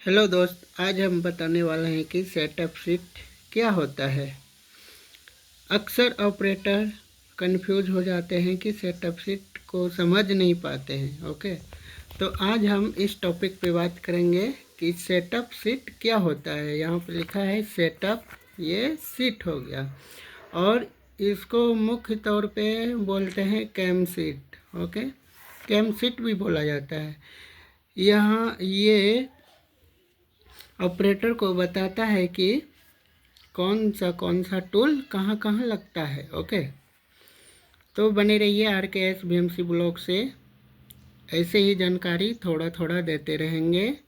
Hello दोस्त, आज हम बताने वाले हैं कि सेटअप शीट क्या होता है। अक्सर ऑपरेटर कंफ्यूज हो जाते हैं कि सेटअप शीट को समझ नहीं पाते हैं। ओके, तो आज हम इस टॉपिक पे बात करेंगे कि सेटअप शीट क्या होता है। यहाँ पे लिखा है सेटअप, ये शीट हो गया और इसको मुख्य तौर पे बोलते हैं cam sheet. Okay, cam sheet भी बोला जाता है। यहाँ ये ऑपरेटर को बताता है कि कौन सा टूल कहाँ कहाँ लगता है। ओके, तो बने रहिए RKS BMC ब्लॉग से, ऐसे ही जानकारी थोड़ा थोड़ा देते रहेंगे।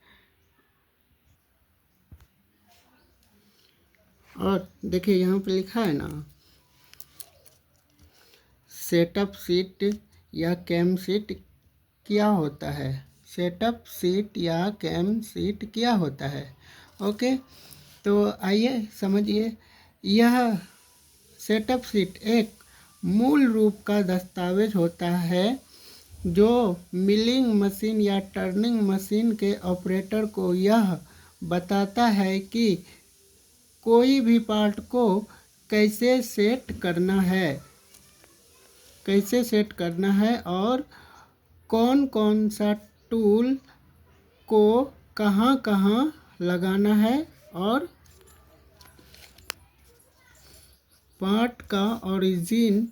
और देखिए यहाँ पे लिखा है ना, सेटअप शीट या कैम शीट क्या होता है। सेटअप शीट या कैम शीट क्या होता है। ओके, तो आइए समझिए। यह सेटअप शीट एक मूल रूप का दस्तावेज होता है जो मिलिंग मशीन या टर्निंग मशीन के ऑपरेटर को यह बताता है कि कोई भी पार्ट को कैसे सेट करना है और कौन कौन सा टूल को कहाँ कहाँ लगाना है और पार्ट का ओरिजिन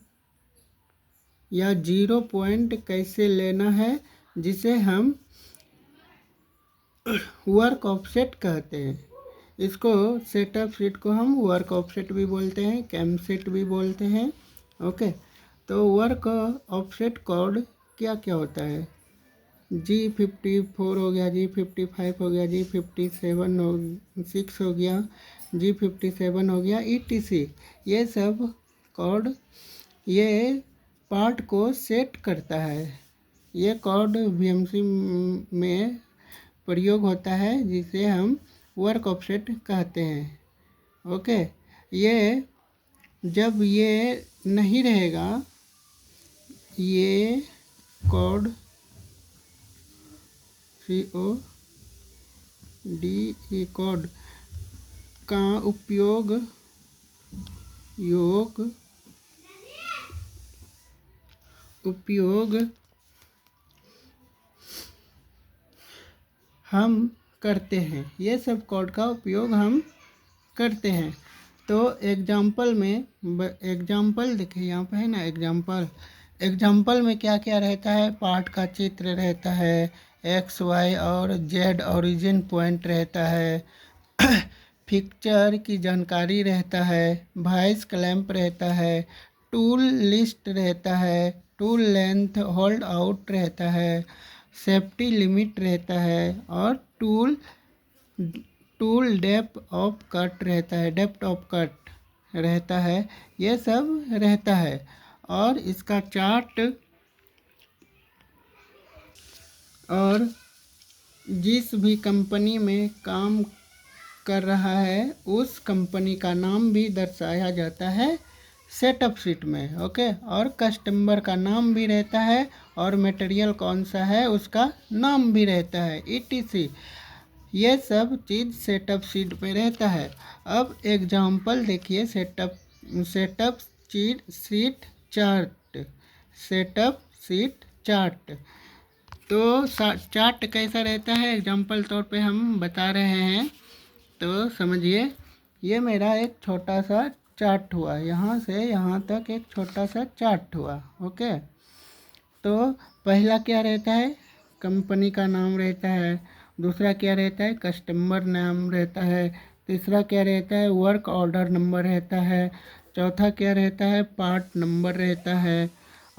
या जीरो पॉइंट कैसे लेना है, जिसे हम वर्क ऑफसेट कहते हैं। इसको सेटअप शीट को हम वर्क ऑफसेट भी बोलते हैं, कैम शीट भी बोलते हैं। ओके, तो वर्क ऑफसेट कोड क्या क्या होता है। G54 हो गया, G55 हो गया, G57 हो गया, G57 हो गया, ETC। ये सब कोड ये पार्ट को सेट करता है। ये कोड BMC में प्रयोग होता है, जिसे हम वर्क ऑफसेट कहते हैं। ओके, ये जब ये नहीं रहेगा, ये कोड CODE कोड का उपयोग हम करते हैं। ये सब कोड का उपयोग हम करते हैं। तो एग्जाम्पल देखिए यहाँ पे है ना, एग्जाम्पल में क्या क्या रहता है। पार्ट का चित्र रहता है, XY और Z ओरिजिन पॉइंट रहता है, फिक्चर की जानकारी रहता है, वॉइस क्लैंप रहता है, टूल लिस्ट रहता है, टूल लेंथ होल्ड आउट रहता है, सेफ्टी लिमिट रहता है और टूल डेप्थ ऑफ कट रहता है। ये सब रहता है और इसका चार्ट और जिस भी कंपनी में काम कर रहा है उस कंपनी का नाम भी दर्शाया जाता है सेटअप शीट में। ओके, और कस्टमर का नाम भी रहता है और मटेरियल कौन सा है उसका नाम भी रहता है, ETC। ये सब चीज़ सेटअप शीट पे रहता है। अब एग्जाम्पल देखिए, सेटअप शीट चार्ट। तो चार्ट कैसा रहता है, एग्जाम्पल तौर पे हम बता रहे हैं, तो समझिए। ये मेरा एक छोटा सा चार्ट हुआ, यहाँ से यहाँ तक एक छोटा सा चार्ट हुआ। ओके, तो पहला क्या रहता है, कंपनी का नाम रहता है। दूसरा क्या रहता है, कस्टमर नाम रहता है। तीसरा क्या रहता है, वर्क ऑर्डर नंबर रहता है। चौथा क्या रहता है, पार्ट नंबर रहता है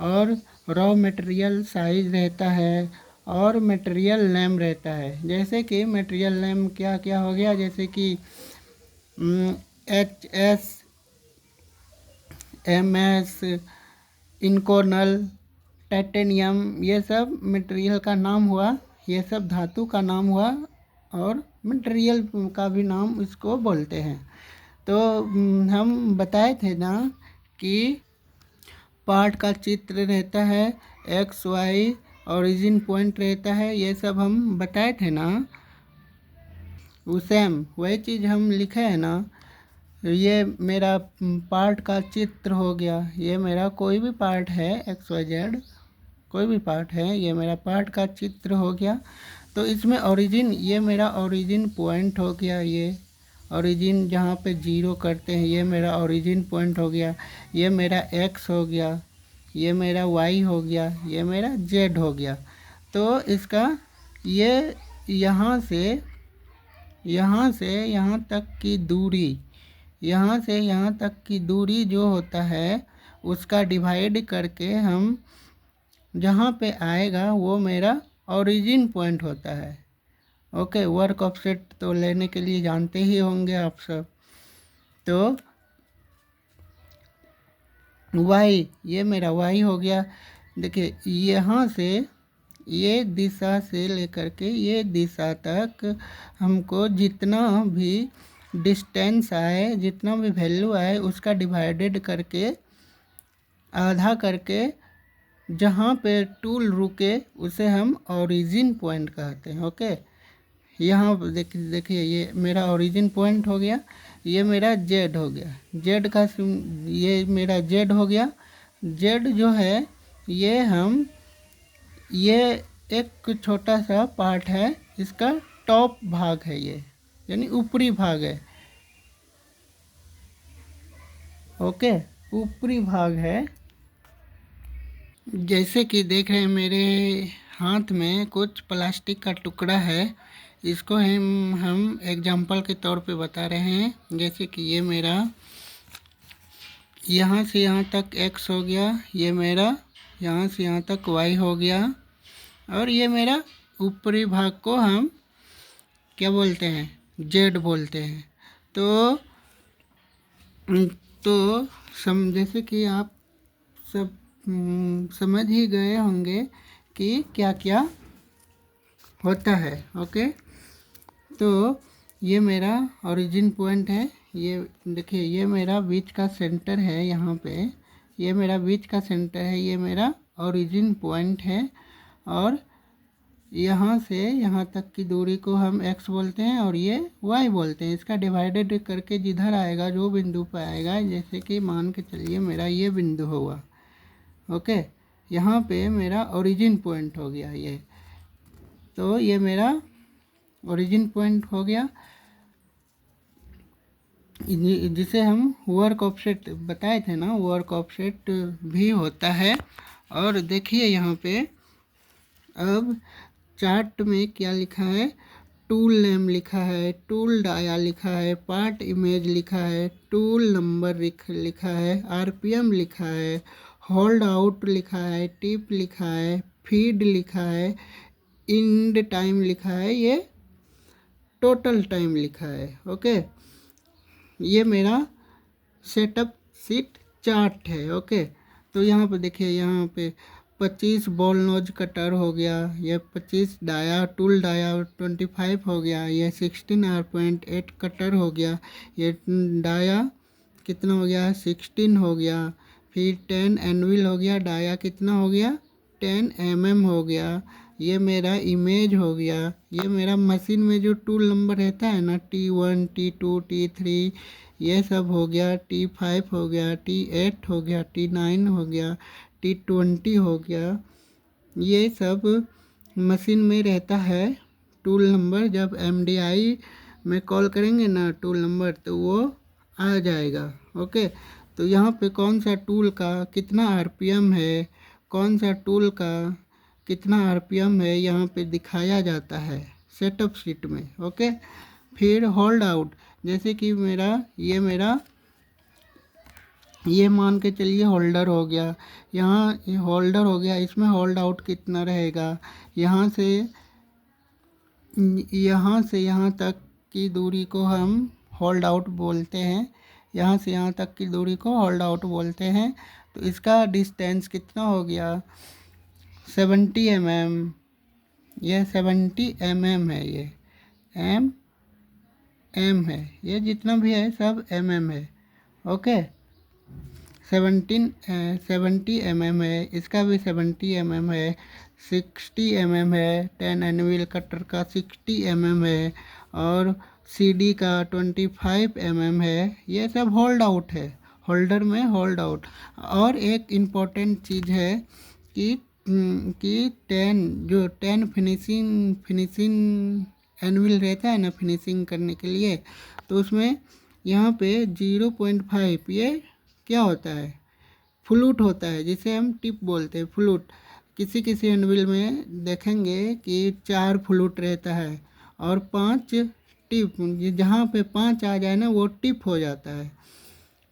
और रॉ मटेरियल साइज रहता है और मटेरियल नेम रहता है। जैसे कि मटेरियल नेम क्या क्या हो गया, जैसे कि HS, MS, इनकोनल, टाइटेनियम, ये सब मटेरियल का नाम हुआ, ये सब धातु का नाम हुआ और मटेरियल का भी नाम इसको बोलते हैं। तो हम बताए थे ना कि पार्ट का चित्र रहता है, XY ओरिजिन पॉइंट रहता है, ये सब हम बताए थे ना। सेम वही चीज़ हम लिखे हैं ना। ये मेरा पार्ट का चित्र हो गया, ये मेरा कोई भी पार्ट है XYZ, कोई भी पार्ट है, ये मेरा पार्ट का चित्र हो गया। तो इसमें ओरिजिन, ये मेरा ओरिजिन पॉइंट हो गया, ये ओरिजिन जहाँ पे 0 करते हैं ये मेरा ओरिजिन पॉइंट हो गया, ये मेरा X हो गया, ये मेरा Y हो गया, ये मेरा Z हो गया। तो इसका ये यहाँ से यहाँ तक की दूरी, यहाँ से यहाँ तक की दूरी जो होता है उसका डिवाइड करके हम जहाँ पे आएगा वो मेरा ओरिजिन पॉइंट होता है। ओके, वर्क ऑफसेट तो लेने के लिए जानते ही होंगे आप सब। तो वाई, ये मेरा वाई हो गया। देखिए यहाँ से ये दिशा से लेकर के ये दिशा तक हमको जितना भी डिस्टेंस आए, जितना भी वैल्यू आए उसका डिवाइडेड करके आधा करके जहाँ पे टूल रुके उसे हम ओरिजिन पॉइंट कहते हैं। ओके, यहाँ देखिए ये मेरा ओरिजिन पॉइंट हो गया, ये मेरा जेड हो गया, जेड का ये मेरा जेड हो गया। जेड जो है ये एक छोटा सा पार्ट है, इसका टॉप भाग है ये, यानी ऊपरी भाग है। ओके, ऊपरी भाग है। जैसे कि देख रहे हैं मेरे हाथ में कुछ प्लास्टिक का टुकड़ा है, इसको हम एग्जाम्पल के तौर पे बता रहे हैं। जैसे कि ये मेरा यहाँ से यहाँ तक X हो गया, ये मेरा यहाँ से यहाँ तक Y हो गया, और ये मेरा ऊपरी भाग को हम क्या बोलते हैं, Z बोलते हैं। तो जैसे कि आप सब समझ ही गए होंगे कि क्या क्या होता है। ओके, तो ये मेरा ओरिजिन पॉइंट है। ये देखिए ये मेरा बीच का सेंटर है, यहाँ पे ये मेरा बीच का सेंटर है, ये मेरा ओरिजिन पॉइंट है। और यहाँ से यहाँ तक की दूरी को हम X बोलते हैं और ये Y बोलते हैं। इसका डिवाइडेड करके जिधर आएगा, जो बिंदु पर आएगा, जैसे कि मान के चलिए मेरा ये बिंदु होगा। ओके, यहाँ पे मेरा ओरिजिन पॉइंट हो गया ये, तो ये मेरा ओरिजिन पॉइंट हो गया, जिसे हम वर्क ऑफसेट बताए थे ना, वर्क ऑफसेट भी होता है। और देखिए यहाँ पे अब चार्ट में क्या लिखा है, टूल नेम लिखा है, टूल डाया लिखा है, पार्ट इमेज लिखा है, टूल नंबर लिखा है, RPM लिखा है, होल्ड आउट लिखा है, टिप लिखा है, फीड लिखा है, इंड टाइम लिखा है, ये टोटल टाइम लिखा है। ओके, ये मेरा सेटअप सीट चार्ट है। ओके, तो यहाँ पे देखिए, यहाँ पे 25 बॉल नोज कटर हो गया, ये 25 डाया टूल डाया 25 हो गया, ये 16 R.8 कटर हो गया, ये डाया कितना हो गया 16 हो गया, फिर 10 एनविल हो गया, डाया कितना हो गया 10 mm हो गया, ये मेरा इमेज हो गया। ये मेरा मशीन में जो टूल नंबर रहता है ना, T1 T2 T3 ये सब हो गया, T5 हो गया, T8 हो गया, T9 हो गया, T20 हो गया, ये सब मशीन में रहता है टूल नंबर। जब MDI में कॉल करेंगे ना टूल नंबर, तो वो आ जाएगा। ओके, तो यहाँ पे कौन सा टूल का कितना RPM है, कौन सा टूल का कितना RPM है, यहाँ पे दिखाया जाता है सेटअप शीट में। ओके, फिर होल्ड आउट, जैसे कि मेरा ये मान के चलिए होल्डर हो गया, यहाँ होल्डर हो गया, इसमें होल्ड आउट कितना रहेगा, यहाँ से यहाँ तक की दूरी को हम होल्ड आउट बोलते हैं, यहाँ से यहाँ तक की दूरी को होल्ड आउट बोलते हैं। तो इसका डिस्टेंस कितना हो गया 70 mm, ये 70 mm है, ये M है, ये जितना भी है सब mm है। ओके, 70 mm है, इसका भी 70 mm है, 60 mm है, 10 एनविल कटर का 60 mm है, और CD का 25 mm है। ये सब होल्ड आउट है, होल्डर में होल्ड आउट। और एक इम्पोर्टेंट चीज़ है कि 10 फिनिशिंग एनविल रहता है ना फिनिशिंग करने के लिए, तो उसमें यहाँ पे 0.5 ये क्या होता है, फ्लूट होता है, जिसे हम टिप बोलते हैं, फ्लूट। किसी किसी एनविल में देखेंगे कि 4 फ्लूट रहता है और 5 टिप, जहाँ पे 5 आ जाए ना वो टिप हो जाता है,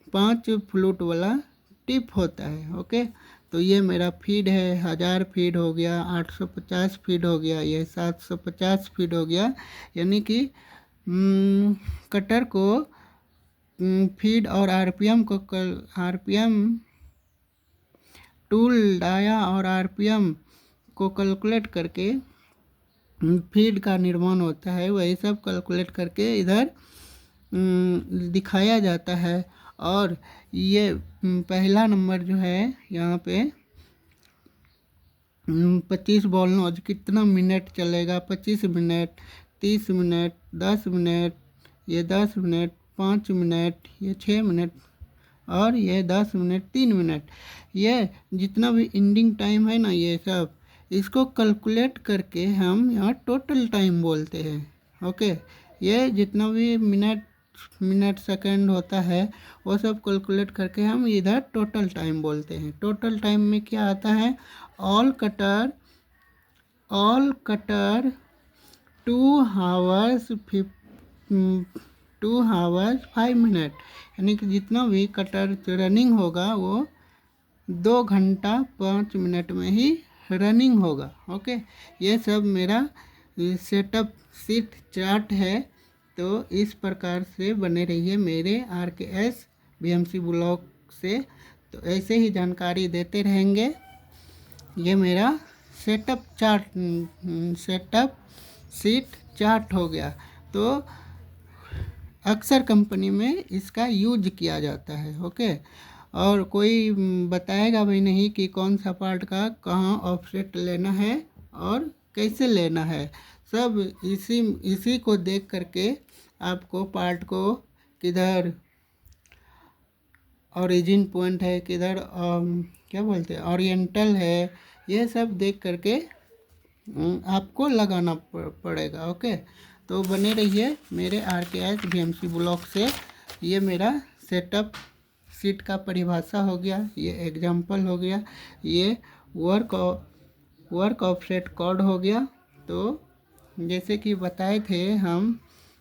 5 फ्लूट वाला टिप होता है। ओके, तो ये मेरा फीड है, 1000 फीड हो गया, 850 फीड हो गया, ये 750 फीड हो गया। यानी कि कटर को फीड और आरपीएम टूल डाया और आरपीएम को कैलकुलेट करके फीड का निर्माण होता है, वही सब कैलकुलेट करके इधर दिखाया जाता है। और ये पहला नंबर जो है यहाँ पे 25 बॉल नोज कितना मिनट चलेगा, 25 मिनट, 30 मिनट, 10 मिनट, ये 10 मिनट, 5 मिनट, ये 6 मिनट, और ये 10 मिनट 3 मिनट। ये जितना भी एंडिंग टाइम है ना, ये सब इसको कैलकुलेट करके हम यहाँ टोटल टाइम बोलते हैं। ओके, ये जितना भी मिनट सेकंड होता है वो सब कैलकुलेट करके हम इधर टोटल टाइम बोलते हैं। टोटल टाइम में क्या आता है, ऑल कटर 2 आवर्स 5 मिनट, यानी कि जितना भी कटर रनिंग होगा वो 2 घंटा 5 मिनट में ही रनिंग होगा। ओके, ये सब मेरा सेटअप शीट चार्ट है। तो इस प्रकार से बने रहिए मेरे RKS BMC ब्लॉग से, तो ऐसे ही जानकारी देते रहेंगे। ये मेरा सेटअप शीट चार्ट हो गया। तो अक्सर कंपनी में इसका यूज किया जाता है। ओके, और कोई बताएगा भी नहीं कि कौन सा पार्ट का कहाँ ऑफसेट लेना है और कैसे लेना है। सब इसी को देख करके आपको पार्ट को किधर ओरिजिन पॉइंट है, किधर क्या बोलते हैं ओरिएंटल है, ये सब देख करके आपको लगाना पड़ेगा। ओके, तो बने रहिए मेरे RKS BMC ब्लॉग से। ये मेरा सेटअप शीट का परिभाषा हो गया, ये एग्जाम्पल हो गया, ये वर्क ऑफसेट कोड हो गया। तो जैसे कि बताए थे, हम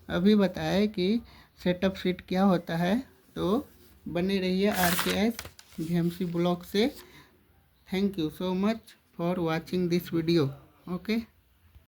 अभी बताए कि सेटअप शीट क्या होता है। तो बने रहिए RKS BMC ब्लॉग से। Thank you so much for watching this video. Okay.